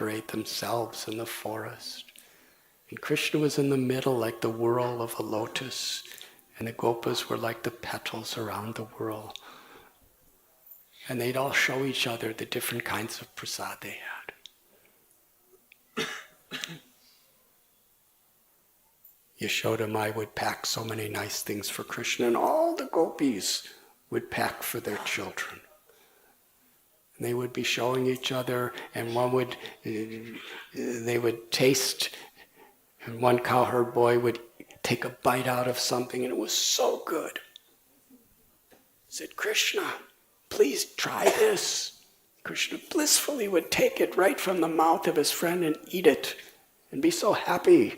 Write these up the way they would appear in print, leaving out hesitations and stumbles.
decorate themselves in the forest. And Krishna was in the middle like the whorl of a lotus, and the gopas were like the petals around the whorl. And they'd all show each other the different kinds of prasad they had. Yashoda Mai would pack so many nice things for Krishna, and all the gopis would pack for their children. And they would be showing each other, and they would taste, and one cowherd boy would take a bite out of something, and it was so good. He said, "Krishna, please try this." Krishna blissfully would take it right from the mouth of his friend and eat it, and be so happy.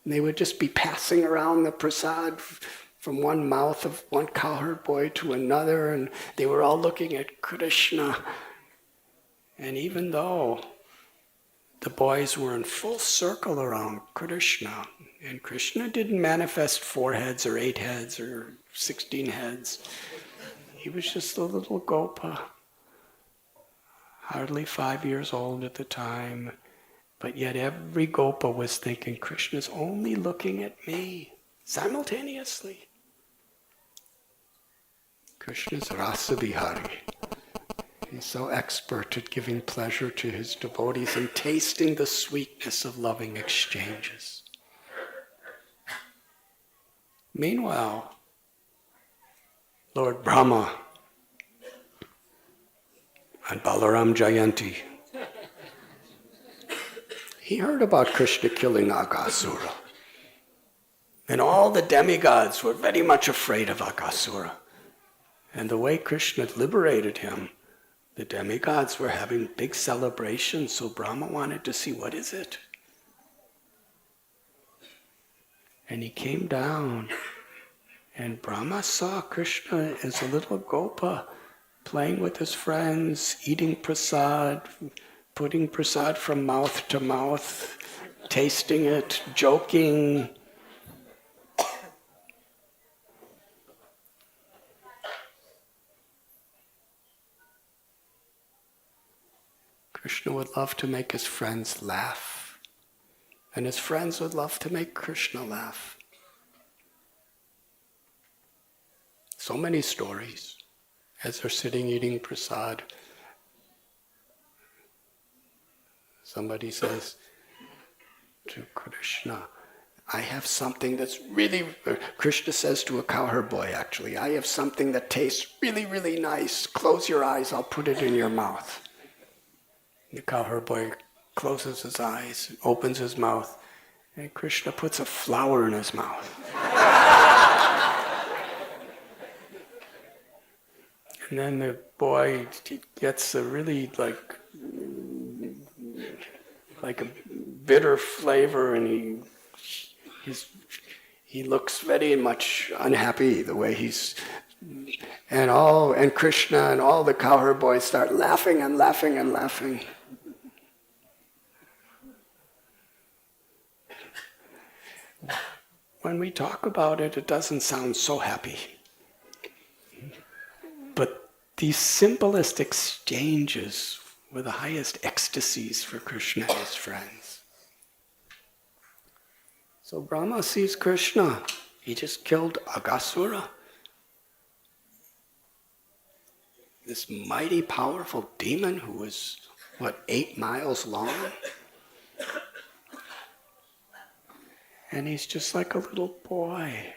And they would just be passing around the prasad from one mouth of one cowherd boy to another, and they were all looking at Krishna. And even though the boys were in full circle around Krishna, and Krishna didn't manifest 4 heads or 8 heads or 16 heads, he was just a little gopa, hardly 5 years old at the time. But yet every gopa was thinking, Krishna's only looking at me, simultaneously. Krishna's rasa vihari. He's so expert at giving pleasure to his devotees and tasting the sweetness of loving exchanges. Meanwhile, Lord Brahma and Balaram Jayanti, he heard about Krishna killing Aghasura. And all the demigods were very much afraid of Aghasura. And the way Krishna liberated him, the demigods were having big celebrations, so Brahma wanted to see, what is it? And he came down, and Brahma saw Krishna as a little gopa, playing with his friends, eating prasad, putting prasad from mouth to mouth, tasting it, joking. Krishna would love to make his friends laugh, and his friends would love to make Krishna laugh. So many stories. As they're sitting eating prasad, somebody says to Krishna, I have something that's really, Krishna says to a cowherd boy actually, I have something that tastes really, really nice. Close your eyes, I'll put it in your mouth. The cowherd boy closes his eyes, opens his mouth, and Krishna puts a flower in his mouth. And then the boy gets a really like a bitter flavor, and he looks very much unhappy the way he's, and Krishna and all the cowherd boys start laughing and laughing and laughing. When we talk about it, it doesn't sound so happy. But these simplest exchanges were the highest ecstasies for Krishna and his friends. So Brahma sees Krishna. He just killed Aghasura. This mighty, powerful demon who was, 8 miles long? And he's just like a little boy,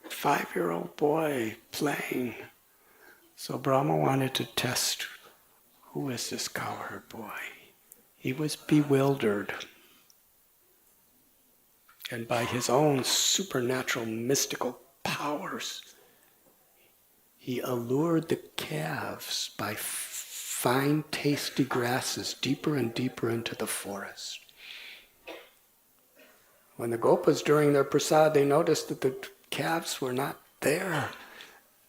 5-year-old boy playing. So Brahma wanted to test, who is this cowherd boy? He was bewildered. And by his own supernatural mystical powers, he allured the calves by fine tasty grasses deeper and deeper into the forest. When the gopas during their prasad, they noticed that the calves were not there.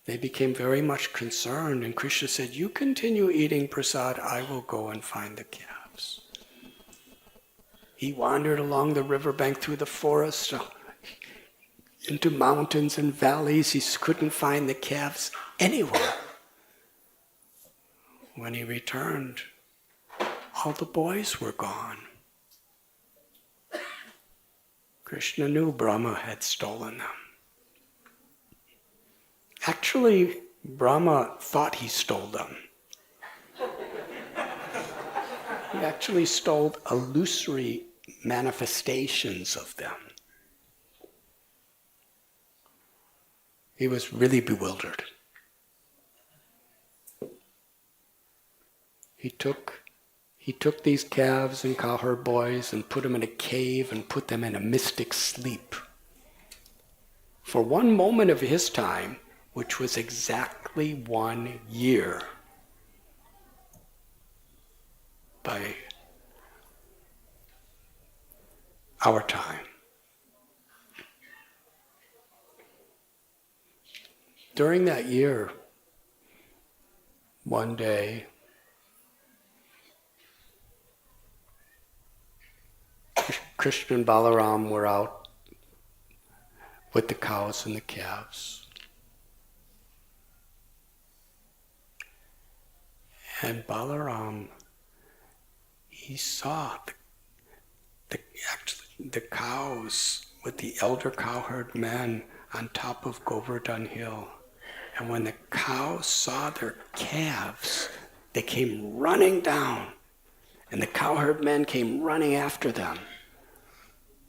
They became very much concerned, and Krishna said, you continue eating prasad, I will go and find the calves. He wandered along the riverbank through the forest, into mountains and valleys. He couldn't find the calves anywhere. When he returned, all the boys were gone. Krishna knew Brahma had stolen them. Actually, Brahma thought he stole them. He actually stole illusory manifestations of them. He was really bewildered. He took these calves and cowherd boys and put them in a cave and put them in a mystic sleep. For one moment of his time, which was exactly 1 year, by our time. During that year, one day, Krishna and Balaram were out with the cows and the calves. And Balaram, he saw the cows with the elder cowherd men on top of Govardhan Hill. And when the cows saw their calves, they came running down. And the cowherd men came running after them.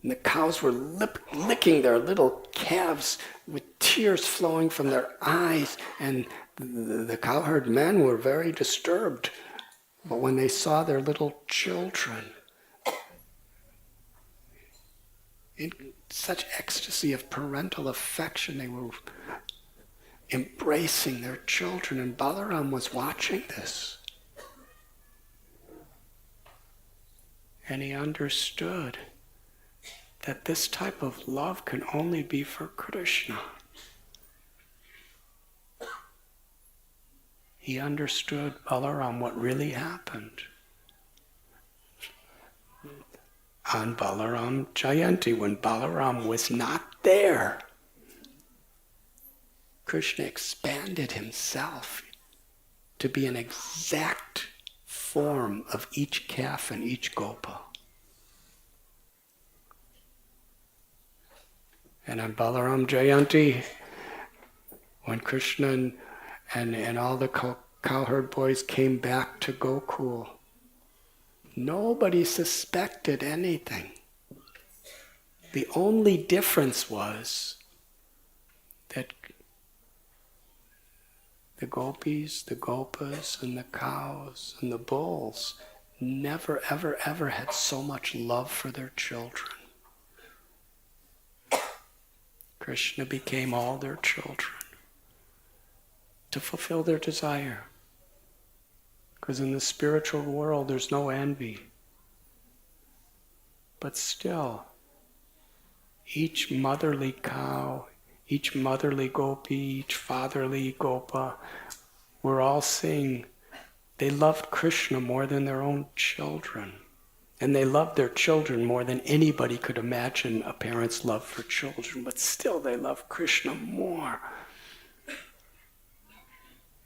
And the cows were licking their little calves with tears flowing from their eyes. And the cowherd men were very disturbed. But when they saw their little children, in such ecstasy of parental affection, they were embracing their children, and Balaram was watching this. And he understood that this type of love can only be for Krishna. He understood, Balaram, what really happened. On Balaram Jayanti, when Balaram was not there, Krishna expanded himself to be an exact form of each calf and each gopa. And on Balaram Jayanti, when Krishna and all the cowherd boys came back to Gokul, nobody suspected anything. The only difference was that the gopis, the gopas, and the cows, and the bulls never, ever, ever had so much love for their children. Krishna became all their children to fulfill their desire. Because in the spiritual world, there's no envy. But still, each motherly cow, each motherly gopi, each fatherly gopa, were all saying they loved Krishna more than their own children. And they loved their children more than anybody could imagine a parent's love for children. But still they loved Krishna more.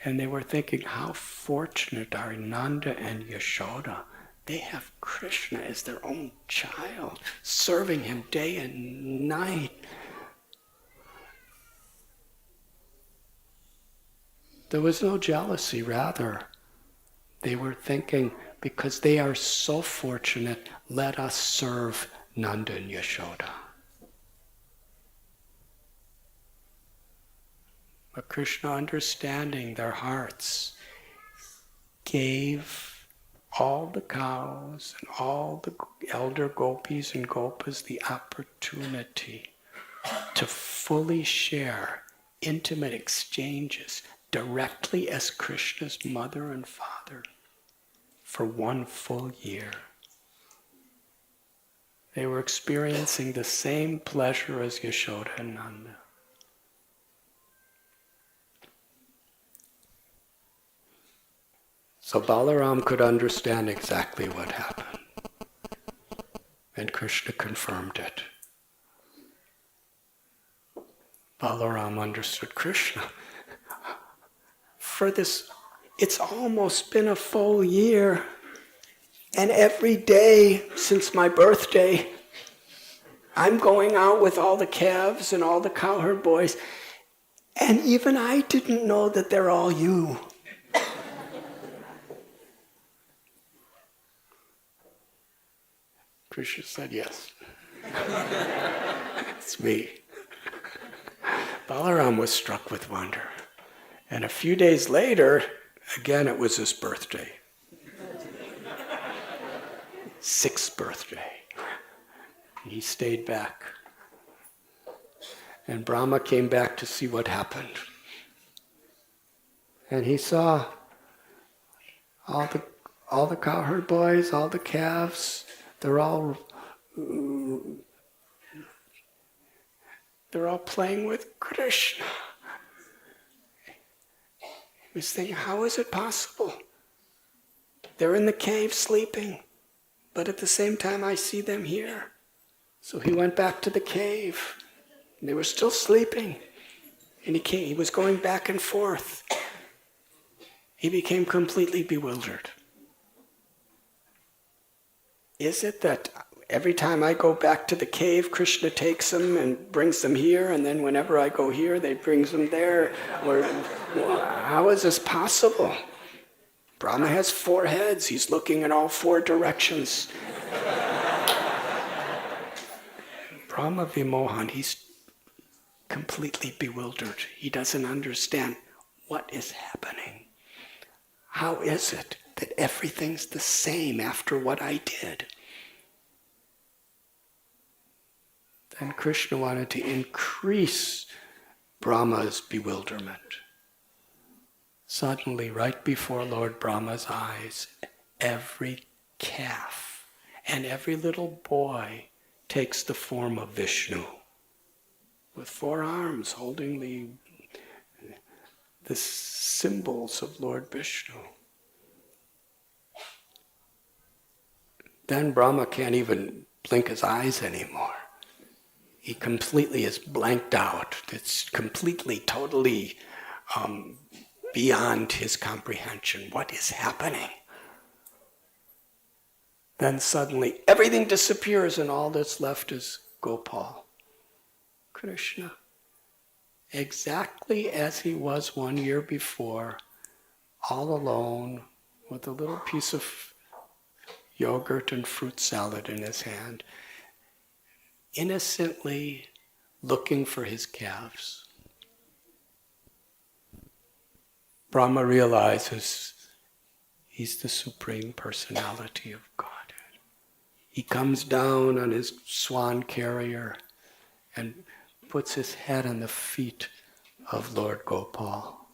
And they were thinking, how fortunate are Nanda and Yashoda. They have Krishna as their own child, serving him day and night. There was no jealousy, rather. They were thinking, because they are so fortunate, let us serve Nanda and Yashoda. But Krishna, understanding their hearts, gave all the cows and all the elder gopis and gopas the opportunity to fully share intimate exchanges directly as Krishna's mother and father for 1 full year. They were experiencing the same pleasure as Yashoda and Nanda. So Balaram could understand exactly what happened. And Krishna confirmed it. Balaram understood Krishna. For this, it's almost been a full year. And every day since my birthday, I'm going out with all the calves and all the cowherd boys, and even I didn't know that they're all you. Krishna said, yes. It's me. Balaram was struck with wonder. And a few days later, again it was his birthday. 6th birthday. He stayed back. And Brahma came back to see what happened. And he saw all the cowherd boys, all the calves, they're all playing with Krishna. He was thinking, how is it possible? They're in the cave sleeping, but at the same time I see them here. So he went back to the cave. They were still sleeping. And he was going back and forth. He became completely bewildered. Is it that every time I go back to the cave, Krishna takes them and brings them here, and then whenever I go here, they brings them there? Or how is this possible? Brahma has 4 heads. He's looking in all 4 directions. Brahma Vimohan, he's completely bewildered. He doesn't understand what is happening. How is it that everything's the same after what I did? Then Krishna wanted to increase Brahma's bewilderment. Suddenly, right before Lord Brahma's eyes, every calf and every little boy takes the form of Vishnu, with 4 arms holding the symbols of Lord Vishnu. Then Brahma can't even blink his eyes anymore. He completely is blanked out. It's completely, totally beyond his comprehension. What is happening? Then suddenly everything disappears and all that's left is Gopal, Krishna. Exactly as he was 1 year before, all alone with a little piece of yogurt and fruit salad in his hand, innocently looking for his calves. Brahma realizes he's the Supreme Personality of Godhead. He comes down on his swan carrier and puts his head on the feet of Lord Gopal.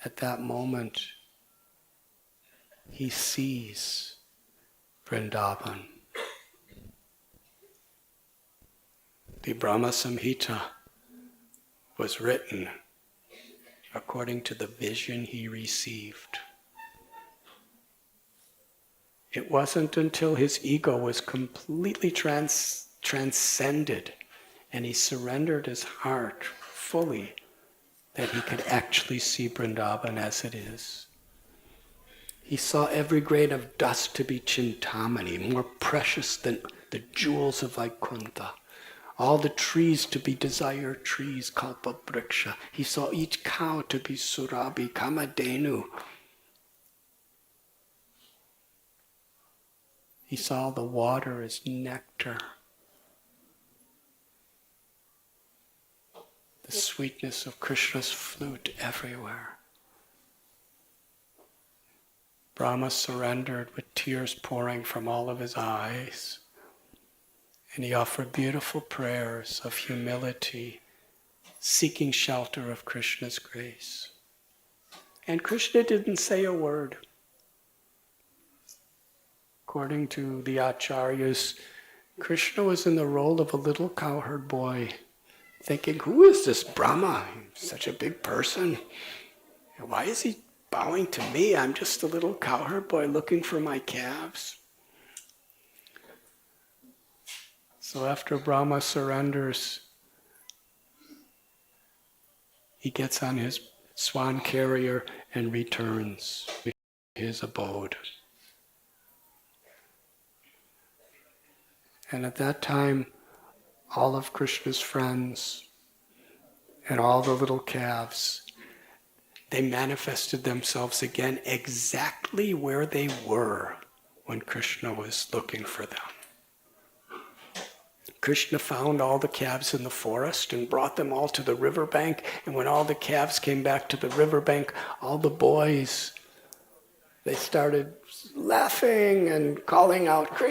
At that moment, he sees Vrindavan. The Brahma Samhita was written according to the vision he received. It wasn't until his ego was completely transcended and he surrendered his heart fully that he could actually see Vrindavan as it is. He saw every grain of dust to be Chintamani, more precious than the jewels of Vaikuntha. All the trees to be desired trees, Kalpabriksha. He saw each cow to be Surabhi, Kamadhenu. He saw the water as nectar. The sweetness of Krishna's flute everywhere. Brahma surrendered with tears pouring from all of his eyes. And he offered beautiful prayers of humility, seeking shelter of Krishna's grace. And Krishna didn't say a word. According to the acharyas, Krishna was in the role of a little cowherd boy, thinking, who is this Brahma? He's such a big person. Why is he bowing to me? I'm just a little cowherd boy looking for my calves. So after Brahma surrenders, he gets on his swan carrier and returns. his abode. And at that time, all of Krishna's friends and all the little calves, they manifested themselves again exactly where they were when Krishna was looking for them. Krishna found all the calves in the forest and brought them all to the riverbank. And when all the calves came back to the riverbank, all the boys, they started laughing and calling out,